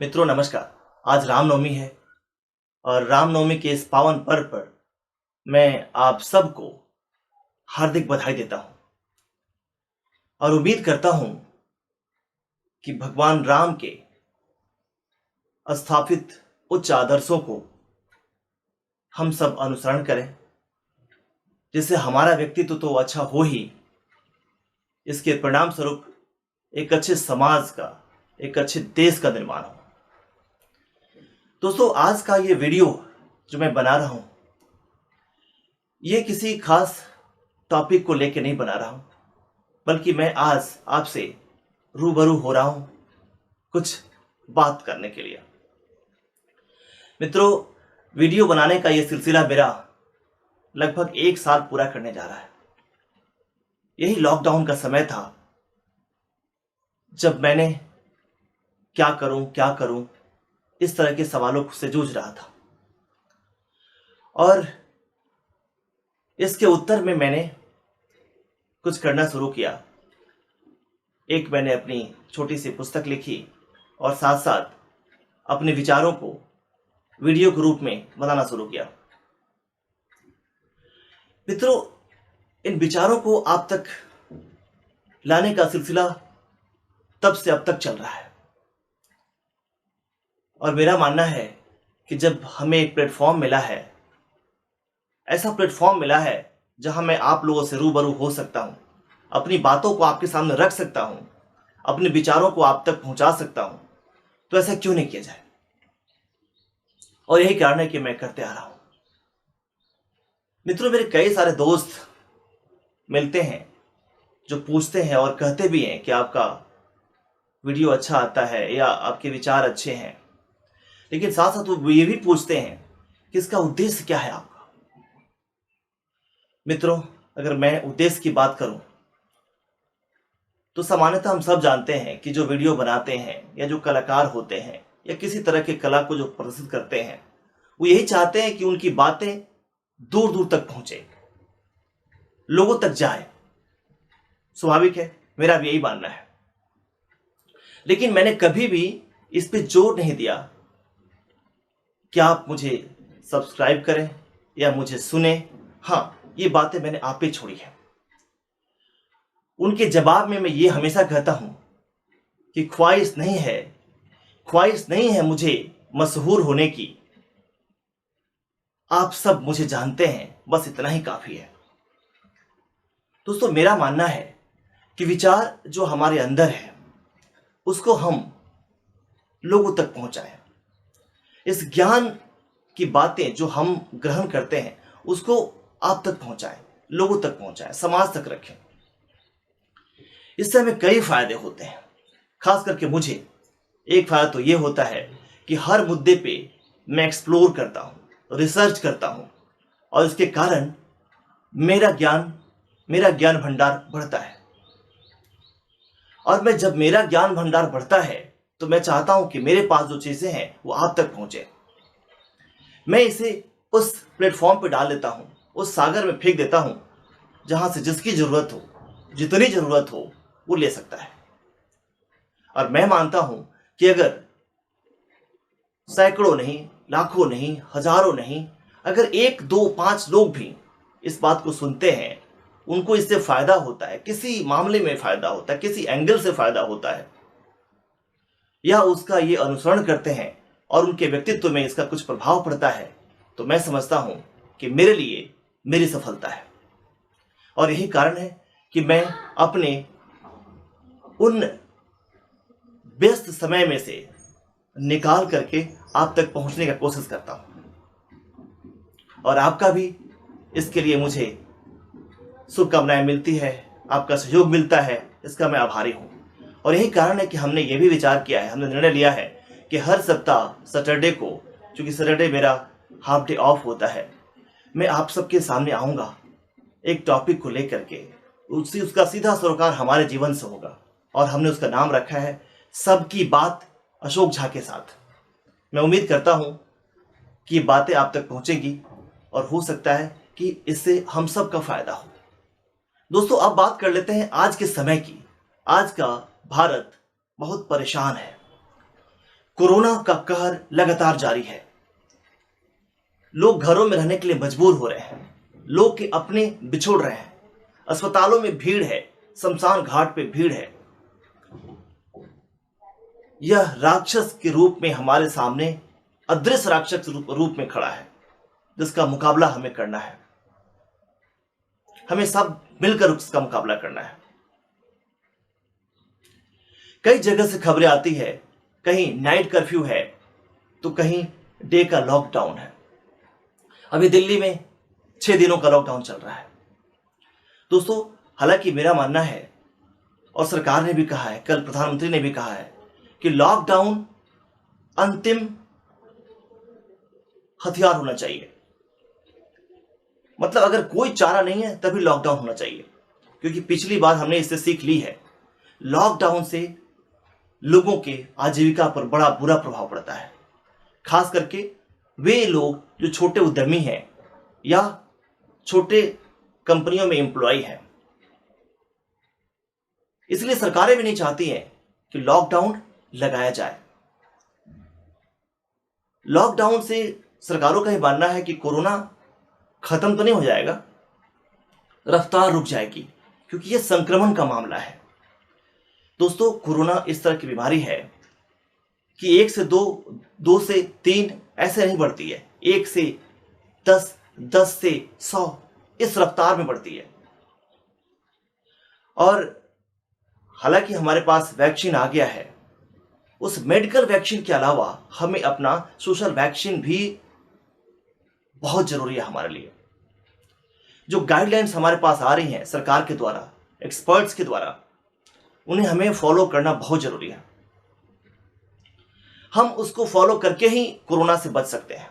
मित्रों नमस्कार। आज रामनवमी है और रामनवमी के इस पावन पर्व पर मैं आप सबको हार्दिक बधाई देता हूं और उम्मीद करता हूं कि भगवान राम के स्थापित उच्च आदर्शों को हम सब अनुसरण करें, जिससे हमारा व्यक्तित्व तो अच्छा हो ही, इसके परिणाम स्वरूप एक अच्छे समाज का, एक अच्छे देश का निर्माण हो। दोस्तों, आज का ये वीडियो जो मैं बना रहा हूं, ये किसी खास टॉपिक को लेकर नहीं बना रहा हूं, बल्कि मैं आज आपसे रूबरू हो रहा हूं कुछ बात करने के लिए। मित्रों, वीडियो बनाने का ये सिलसिला मेरा लगभग 1 साल पूरा करने जा रहा है। यही लॉकडाउन का समय था जब मैंने क्या करूं इस तरह के सवालों से जूझ रहा था, और इसके उत्तर में मैंने कुछ करना शुरू किया। एक मैंने अपनी छोटी सी पुस्तक लिखी और साथ साथ अपने विचारों को वीडियो के रूप में बनाना शुरू किया। मित्रों, इन विचारों को आप तक लाने का सिलसिला तब से अब तक चल रहा है, और मेरा मानना है कि जब हमें एक प्लेटफॉर्म मिला है, ऐसा प्लेटफॉर्म मिला है जहां मैं आप लोगों से रूबरू हो सकता हूं, अपनी बातों को आपके सामने रख सकता हूं, अपने विचारों को आप तक पहुंचा सकता हूं, तो ऐसा क्यों नहीं किया जाए। और यही कारण है कि मैं करते आ रहा हूं। मित्रों, मेरे कई सारे दोस्त मिलते हैं जो पूछते हैं और कहते भी हैं कि आपका वीडियो अच्छा आता है या आपके विचार अच्छे हैं, लेकिन साथ साथ वो ये भी पूछते हैं कि इसका उद्देश्य क्या है आपका। मित्रों, अगर मैं उद्देश्य की बात करूं तो सामान्यतः हम सब जानते हैं कि जो वीडियो बनाते हैं या जो कलाकार होते हैं या किसी तरह के कला को जो प्रदर्शित करते हैं, वो यही चाहते हैं कि उनकी बातें दूर दूर तक पहुंचे, लोगों तक जाए। स्वाभाविक है, मेरा भी यही मानना है। लेकिन मैंने कभी भी इस पे जोर नहीं दिया कि आप मुझे सब्सक्राइब करें या मुझे सुने। हाँ, ये बातें मैंने आप पे छोड़ी है। उनके जवाब में मैं ये हमेशा कहता हूं कि ख्वाहिश नहीं है मुझे मशहूर होने की। आप सब मुझे जानते हैं, बस इतना ही काफी है। दोस्तों, मेरा मानना है कि विचार जो हमारे अंदर है उसको हम लोगों तक पहुंचाएं। इस ज्ञान की बातें जो हम ग्रहण करते हैं उसको आप तक पहुंचाएं, लोगों तक पहुंचाएं, समाज तक रखें। इससे हमें कई फायदे होते हैं। खास करके मुझे एक फायदा तो ये होता है कि हर मुद्दे पे मैं एक्सप्लोर करता हूं, रिसर्च करता हूं, और इसके कारण मेरा ज्ञान भंडार बढ़ता है। और मैं जब मेरा ज्ञान भंडार बढ़ता है तो मैं चाहता हूं कि मेरे पास जो चीजें हैं वो आप तक पहुंचे। मैं इसे उस प्लेटफॉर्म पे डाल देता हूं, उस सागर में फेंक देता हूं जहां से जिसकी जरूरत हो, जितनी जरूरत हो, वो ले सकता है। और मैं मानता हूं कि अगर सैकड़ों नहीं, लाखों नहीं, हजारों नहीं, अगर 1, 2, 5 लोग भी इस बात को सुनते हैं, उनको इससे फायदा होता है, किसी मामले में फायदा होता है, किसी एंगल से फायदा होता है, या उसका ये अनुसरण करते हैं और उनके व्यक्तित्व में इसका कुछ प्रभाव पड़ता है, तो मैं समझता हूं कि मेरे लिए मेरी सफलता है। और यही कारण है कि मैं अपने उन व्यस्त समय में से निकाल करके आप तक पहुंचने का कोशिश करता हूं, और आपका भी इसके लिए मुझे शुभकामनाएं मिलती है, आपका सहयोग मिलता है, इसका मैं आभारी हूं। और यही कारण है कि हमने ये भी विचार किया है, हमने निर्णय लिया है कि हर सप्ताह सैटरडे को, क्योंकि सैटरडे मेरा हाफ डे ऑफ होता है, मैं आप सबके सामने आऊंगा एक टॉपिक को लेकर के। उसका सीधा सरोकार हमारे जीवन से होगा, और हमने उसका नाम रखा है सबकी बात अशोक झा के साथ। मैं उम्मीद करता हूं कि ये बातें आप तक पहुंचेगी और हो सकता है कि इससे हम सब का फायदा हो। दोस्तों, अब बात कर लेते हैं आज के समय की। आज का भारत बहुत परेशान है। कोरोना का कहर लगातार जारी है। लोग घरों में रहने के लिए मजबूर हो रहे हैं, लोग के अपने बिछुड़ रहे हैं, अस्पतालों में भीड़ है, शमशान घाट पे भीड़ है। यह राक्षस के रूप में हमारे सामने अदृश्य राक्षस रूप में खड़ा है, जिसका मुकाबला हमें करना है। हमें सब मिलकर उसका मुकाबला करना है। कई जगह से खबरें आती है, कहीं नाइट कर्फ्यू है तो कहीं डे का लॉकडाउन है। अभी दिल्ली में 6 दिनों का लॉकडाउन चल रहा है। दोस्तों, हालांकि मेरा मानना है और सरकार ने भी कहा है, कल प्रधानमंत्री ने भी कहा है कि लॉकडाउन अंतिम हथियार होना चाहिए। मतलब अगर कोई चारा नहीं है तभी लॉकडाउन होना चाहिए, क्योंकि पिछली बार हमने इससे सीख ली है। लॉकडाउन से लोगों के आजीविका पर बड़ा बुरा प्रभाव पड़ता है, खास करके वे लोग जो छोटे उद्यमी हैं या छोटे कंपनियों में एम्प्लॉय हैं। इसलिए सरकारें भी नहीं चाहती हैं कि लॉकडाउन लगाया जाए। लॉकडाउन से सरकारों का ही मानना है कि कोरोना खत्म तो नहीं हो जाएगा, रफ्तार रुक जाएगी, क्योंकि यह संक्रमण का मामला है। दोस्तों, कोरोना इस तरह की बीमारी है कि 1 से 2, 2 से 3 ऐसे नहीं बढ़ती है, 1 से 10, 10 से 100 इस रफ्तार में बढ़ती है। और हालांकि हमारे पास वैक्सीन आ गया है, उस मेडिकल वैक्सीन के अलावा हमें अपना सोशल वैक्सीन भी बहुत जरूरी है हमारे लिए। जो गाइडलाइंस हमारे पास आ रही हैं सरकार के द्वारा, एक्सपर्ट्स के द्वारा, उन्हें हमें फॉलो करना बहुत जरूरी है। हम उसको फॉलो करके ही कोरोना से बच सकते हैं।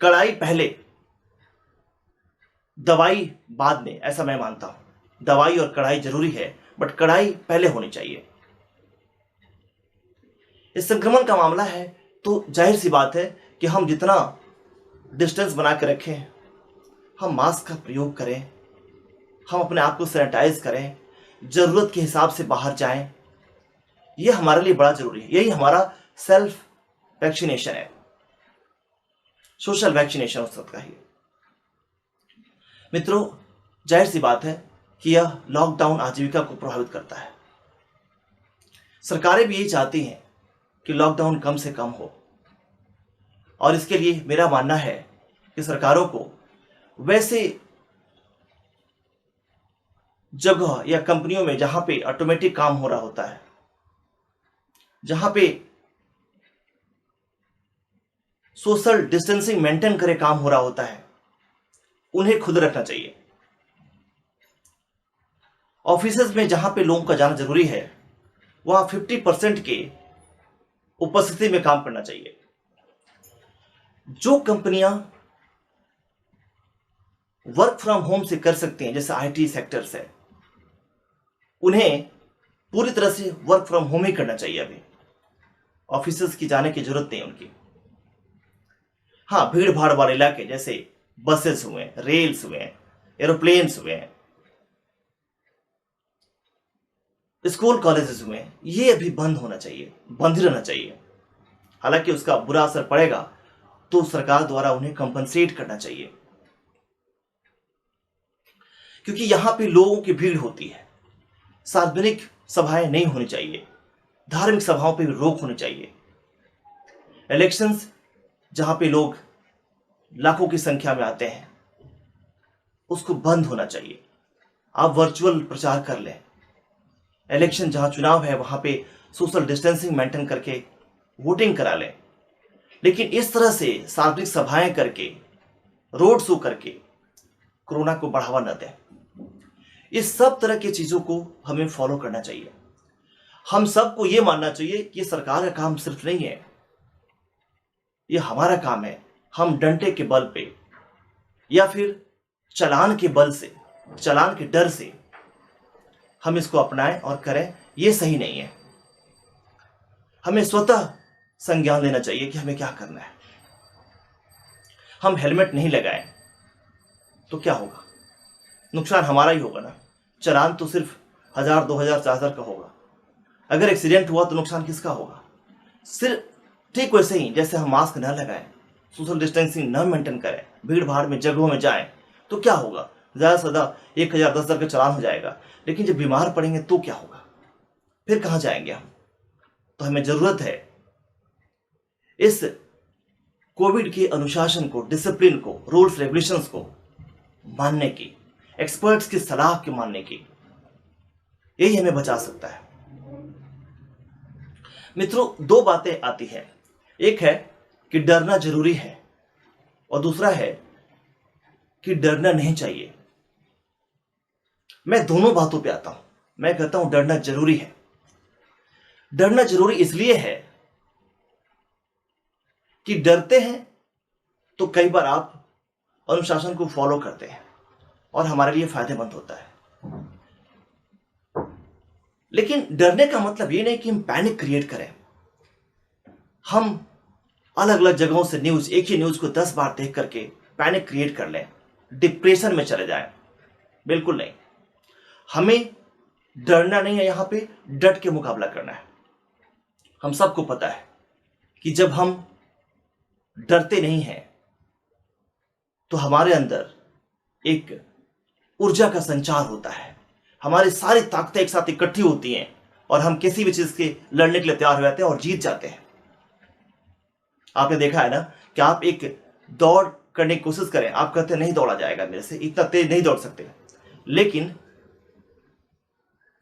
कड़ाई पहले, दवाई बाद में, ऐसा मैं मानता हूं। दवाई और कड़ाई जरूरी है, बट कड़ाई पहले होनी चाहिए। इस संक्रमण का मामला है तो जाहिर सी बात है कि हम जितना डिस्टेंस बना के रखें, हम मास्क का प्रयोग करें, हम अपने आप को सैनिटाइज करें, जरूरत के हिसाब से बाहर जाएं, यह हमारे लिए बड़ा जरूरी है। यही हमारा सेल्फ वैक्सीनेशन है, सोशल वैक्सीनेशन हो सकता है। मित्रों, जाहिर सी बात है कि यह लॉकडाउन आजीविका को प्रभावित करता है। सरकारें भी यही चाहती हैं कि लॉकडाउन कम से कम हो, और इसके लिए मेरा मानना है कि सरकारों को वैसे जगह या कंपनियों में जहां पे ऑटोमेटिक काम हो रहा होता है, जहां पे सोशल डिस्टेंसिंग मेंटेन करे काम हो रहा होता है, उन्हें खुद रखना चाहिए। ऑफिसेज में जहां पे लोगों का जाना जरूरी है, वहां 50% के उपस्थिति में काम करना चाहिए। जो कंपनियां वर्क फ्रॉम होम से कर सकती हैं, जैसे आईटी सेक्टर से, उन्हें पूरी तरह से वर्क फ्रॉम होम ही करना चाहिए। अभी ऑफिसेज की जाने की जरूरत नहीं उनकी। हाँ, भीड़ भाड़ वाले इलाके जैसे बसेस हुए, रेल्स हुए, एरोप्लेन्स हुए, स्कूल कॉलेजेस हुए, ये अभी बंद होना चाहिए, बंद ही रहना चाहिए। हालांकि उसका बुरा असर पड़ेगा तो सरकार द्वारा उन्हें कंपनसेट करना चाहिए, क्योंकि यहां पे लोगों की भीड़ होती है। सार्वजनिक सभाएं नहीं होनी चाहिए, धार्मिक सभाओं पे रोक होनी चाहिए। इलेक्शंस जहां पे लोग लाखों की संख्या में आते हैं, उसको बंद होना चाहिए। आप वर्चुअल प्रचार कर लें। इलेक्शन जहां चुनाव है वहां पे सोशल डिस्टेंसिंग मेंटेन करके वोटिंग करा लें, लेकिन इस तरह से सार्वजनिक सभाएं करके, रोड शो करके कोरोना को बढ़ावा न दें। इस सब तरह की चीजों को हमें फॉलो करना चाहिए। हम सबको यह मानना चाहिए कि सरकार का काम सिर्फ नहीं है, यह हमारा काम है। हम डंडे के बल पे या फिर चालान के बल से, चालान के डर से हम इसको अपनाएं और करें, यह सही नहीं है। हमें स्वतः संज्ञान लेना चाहिए कि हमें क्या करना है। हम हेलमेट नहीं लगाएं तो क्या होगा? नुकसान हमारा ही होगा ना। चालान तो सिर्फ 1000, 2000, 4000 का होगा। अगर एक्सीडेंट हुआ तो नुकसान किसका होगा? सिर्फ ठीक वैसे ही जैसे हम मास्क न लगाएं, सोशल डिस्टेंसिंग न मेंटेन करें, भीड़ भाड़ में जगहों में जाएं, तो क्या होगा? ज़्यादा से ज़्यादा 1,000 10,000 का चालान हो जाएगा। लेकिन जब बीमार पड़ेंगे तो क्या होगा? फिर कहाँ जाएंगे हम? तो हमें ज़रूरत है इस कोविड के अनुशासन को, डिसिप्लिन को, रूल्स रेगुलेशंस को मानने की, एक्सपर्ट्स की सलाह के मानने की। यही हमें बचा सकता है। मित्रों, दो बातें आती हैं। एक है कि डरना जरूरी है और दूसरा है कि डरना नहीं चाहिए। मैं दोनों बातों पे आता हूं। मैं कहता हूं डरना जरूरी है। डरना जरूरी इसलिए है कि डरते हैं तो कई बार आप अनुशासन को फॉलो करते हैं और हमारे लिए फायदेमंद होता है। लेकिन डरने का मतलब ये नहीं कि हम पैनिक क्रिएट करें, हम अलग अलग जगहों से न्यूज, एक ही न्यूज को 10 बार देख करके पैनिक क्रिएट कर लें, डिप्रेशन में चले जाएं। बिल्कुल नहीं। हमें डरना नहीं है, यहां पे डट के मुकाबला करना है। हम सबको पता है कि जब हम डरते नहीं हैं तो हमारे अंदर एक ऊर्जा का संचार होता है, हमारी सारी ताकतें एक साथ इकट्ठी होती हैं और हम किसी भी चीज के लड़ने के लिए तैयार हो जाते हैं और जीत जाते हैं। आपने देखा है ना कि आप एक दौड़ करने की कोशिश करें, आप कहते हैं नहीं दौड़ा जाएगा मेरे से, इतना तेज नहीं दौड़ सकते। लेकिन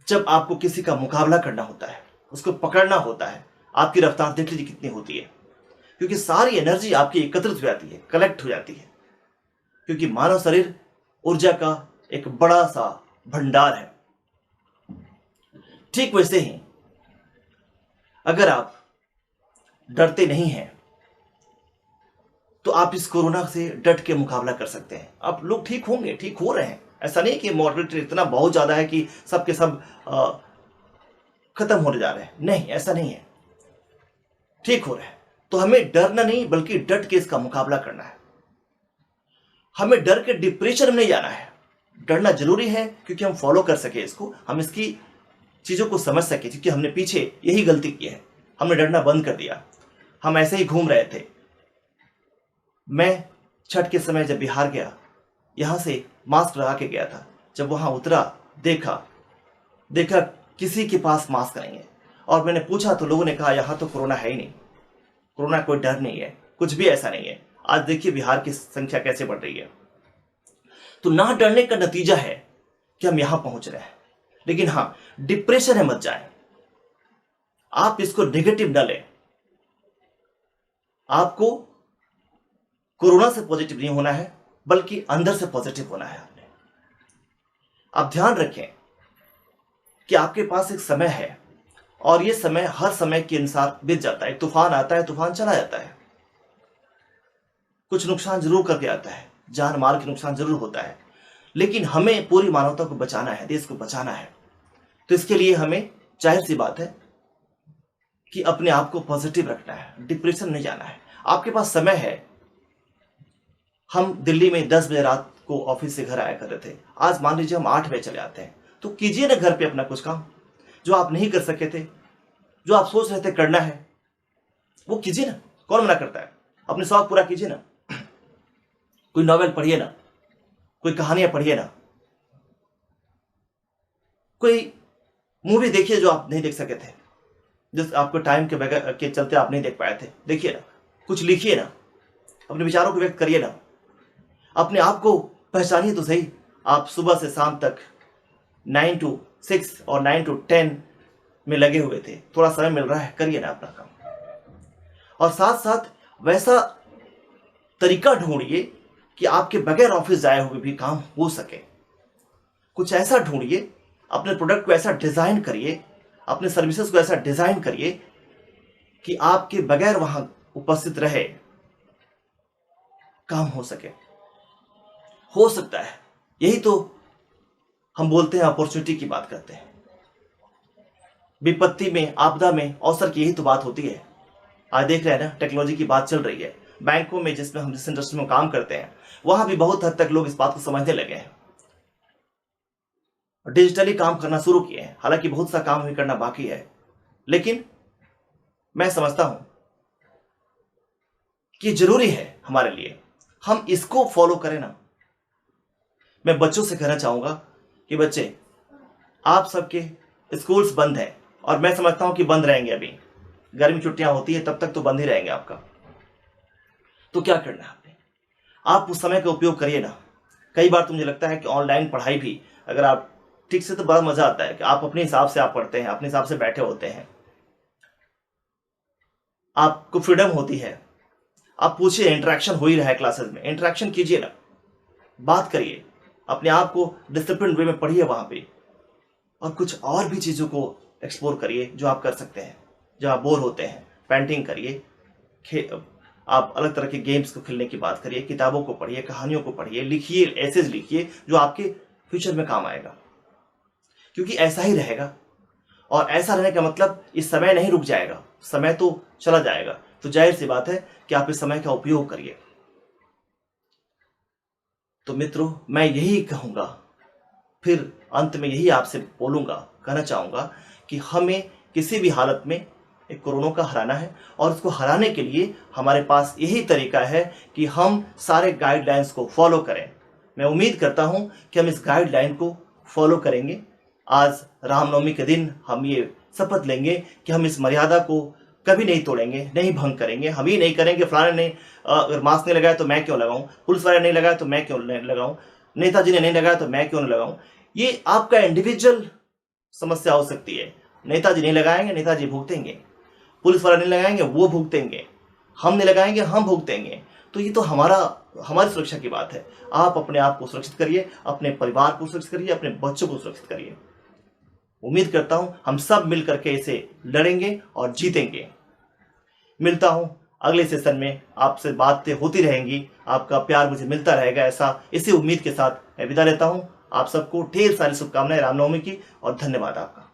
जब आपको किसी का मुकाबला करना होता है, उसको पकड़ना होता है, आपकी रफ्तार देख लीजिए कितनी होती है, क्योंकि सारी एनर्जी आपकी एकत्रित हो जाती है, कलेक्ट हो जाती है। क्योंकि मानव शरीर ऊर्जा का एक बड़ा सा भंडार है। ठीक वैसे ही अगर आप डरते नहीं हैं तो आप इस कोरोना से डट के मुकाबला कर सकते हैं। अब लोग ठीक होंगे, ठीक हो रहे हैं। ऐसा नहीं कि मॉर्टेलिटी इतना बहुत ज्यादा है कि सबके सब खत्म होने जा रहे हैं, नहीं, ऐसा नहीं है, ठीक हो रहे हैं। तो हमें डरना नहीं बल्कि डट के इसका मुकाबला करना है। हमें डर के डिप्रेशन में नहीं जाना है। डरना जरूरी है क्योंकि हम फॉलो कर सके इसको, हम इसकी चीजों को समझ सके, क्योंकि हमने पीछे यही गलती की है, हमने डरना बंद कर दिया। हम ऐसे ही घूम रहे थे। मैं छठ के समय जब बिहार गया, यहां से मास्क लगा के गया था। जब वहां उतरा, देखा किसी के पास मास्क नहीं है। और मैंने पूछा तो लोगों ने कहा यहां तो कोरोना है ही नहीं, कोरोना कोई डर नहीं है, कुछ भी ऐसा नहीं है। आज देखिए बिहार की संख्या कैसे बढ़ रही है। तो ना डरने का नतीजा है कि हम यहां पहुंच रहे हैं। लेकिन हां, डिप्रेशन है मत जाए, आप इसको नेगेटिव न लें। आपको कोरोना से पॉजिटिव नहीं होना है बल्कि अंदर से पॉजिटिव होना है। आपने आप ध्यान रखें कि आपके पास एक समय है और यह समय हर समय के अनुसार बीत जाता है। तूफान आता है, तूफान चला जाता है, कुछ नुकसान जरूर करके आता है, जान माल के नुकसान जरूर होता है। लेकिन हमें पूरी मानवता को बचाना है, देश को बचाना है। तो इसके लिए हमें जाहिर सी बात है कि अपने आप को पॉजिटिव रखना है, डिप्रेशन नहीं जाना है। आपके पास समय है। हम दिल्ली में 10 बजे रात को ऑफिस से घर आया करते थे, आज मान लीजिए हम 8 बजे चले आते हैं। तो कीजिए ना घर पे अपना कुछ काम जो आप नहीं कर सके थे, जो आप सोच रहे थे करना है, वो कीजिए ना। कौन मना करता है? अपने शौक पूरा कीजिए ना। कोई नॉवेल पढ़िए ना, कोई कहानियां पढ़िए ना, कोई मूवी देखिए जो आप नहीं देख सके थे, जिस आपको टाइम के बगैर के चलते आप नहीं देख पाए थे, देखिए ना। कुछ लिखिए ना, अपने विचारों को व्यक्त करिए ना, अपने आप को पहचानिए तो सही। आप सुबह से शाम तक 9 to 6 और 9 to 10 में लगे हुए थे, थोड़ा समय मिल रहा है, करिए ना अपना काम। और साथ साथ वैसा तरीका ढूंढिए कि आपके बगैर ऑफिस जाए हुए भी काम हो सके। कुछ ऐसा ढूंढिए, अपने प्रोडक्ट को ऐसा डिजाइन करिए, अपने सर्विसेज को ऐसा डिजाइन करिए कि आपके बगैर वहां उपस्थित रहे, काम हो सके। हो सकता है, यही तो हम बोलते हैं, अपॉर्चुनिटी की बात करते हैं। विपत्ति में, आपदा में अवसर की यही तो बात होती है। आज देख रहे हैं ना, टेक्नोलॉजी की बात चल रही है। बैंकों में, जिसमें हम जिस इंडस्ट्री में काम करते हैं, वहां भी बहुत हद तक लोग इस बात को समझने लगे हैं, डिजिटली काम करना शुरू किए हैं। हालांकि बहुत सा काम भी करना बाकी है, लेकिन मैं समझता हूं कि जरूरी है हमारे लिए हम इसको फॉलो करें ना। मैं बच्चों से कहना चाहूंगा कि बच्चे, आप सबके स्कूल्स बंद हैं और मैं समझता हूं कि बंद रहेंगे। अभी गर्मी छुट्टियां होती है तब तक तो बंद ही रहेंगे आपका। तो क्या करना है आपने, आप उस समय का उपयोग करिए ना। कई बार तो मुझे लगता है कि ऑनलाइन पढ़ाई भी अगर आप ठीक से, तो बड़ा मजा आता है कि आप अपने हिसाब से आप पढ़ते हैं, अपने हिसाब से बैठे होते हैं, आपको फ्रीडम होती है। आप पूछिए, इंटरेक्शन हो ही रहा है क्लासेस में, इंटरेक्शन कीजिए ना, बात करिए, अपने आप को डिसिप्लिन वे में पढ़िए वहां पे, और कुछ और भी चीज़ों को एक्सप्लोर करिए जो आप कर सकते हैं। जब आप बोर होते हैं, पेंटिंग करिए, आप अलग तरह के गेम्स को खेलने की बात करिए, किताबों को पढ़िए, कहानियों को पढ़िए, लिखिए, एसेज लिखिए जो आपके फ्यूचर में काम आएगा। क्योंकि ऐसा ही रहेगा, और ऐसा रहने का मतलब इस समय नहीं रुक जाएगा, समय तो चला जाएगा। तो जाहिर सी बात है कि आप इस समय का उपयोग करिए। तो मित्रों, मैं यही कहूँगा, फिर अंत में यही आपसे बोलूँगा, कहना चाहूँगा कि हमें किसी भी हालत में एक कोरोना का हराना है, और उसको हराने के लिए हमारे पास यही तरीका है कि हम सारे गाइडलाइंस को फॉलो करें। मैं उम्मीद करता हूँ कि हम इस गाइडलाइन को फॉलो करेंगे। आज रामनवमी के दिन हम ये शपथ लेंगे कि हम इस मर्यादा को कभी नहीं तोड़ेंगे, नहीं भंग करेंगे। हम ये नहीं करेंगे फलाने ने अगर मास्क नहीं लगाया तो मैं क्यों लगाऊं, पुलिस वाले नहीं लगाया तो मैं क्यों लगाऊं, नेताजी ने नहीं लगाया तो मैं क्यों नहीं लगाऊं। ये आपका इंडिविजुअल समस्या हो सकती है। नेताजी नहीं लगाएंगे, नेताजी भुगतेंगे, पुलिस वाले नहीं लगाएंगे, वो भुगतेंगे, हम नहीं लगाएंगे, हम भुगतेंगे। तो ये तो हमारी सुरक्षा की बात है। आप अपने आप को सुरक्षित करिए, अपने परिवार को सुरक्षित करिए, अपने बच्चों को सुरक्षित करिए। उम्मीद करता हूं हम सब मिलकर के इसे लड़ेंगे और जीतेंगे। मिलता हूं अगले सेशन में, आपसे बातें होती रहेंगी, आपका प्यार मुझे मिलता रहेगा, ऐसा इसी उम्मीद के साथ मैं विदा लेता हूं। आप सबको ढेर सारी शुभकामनाएं रामनवमी की, और धन्यवाद आपका।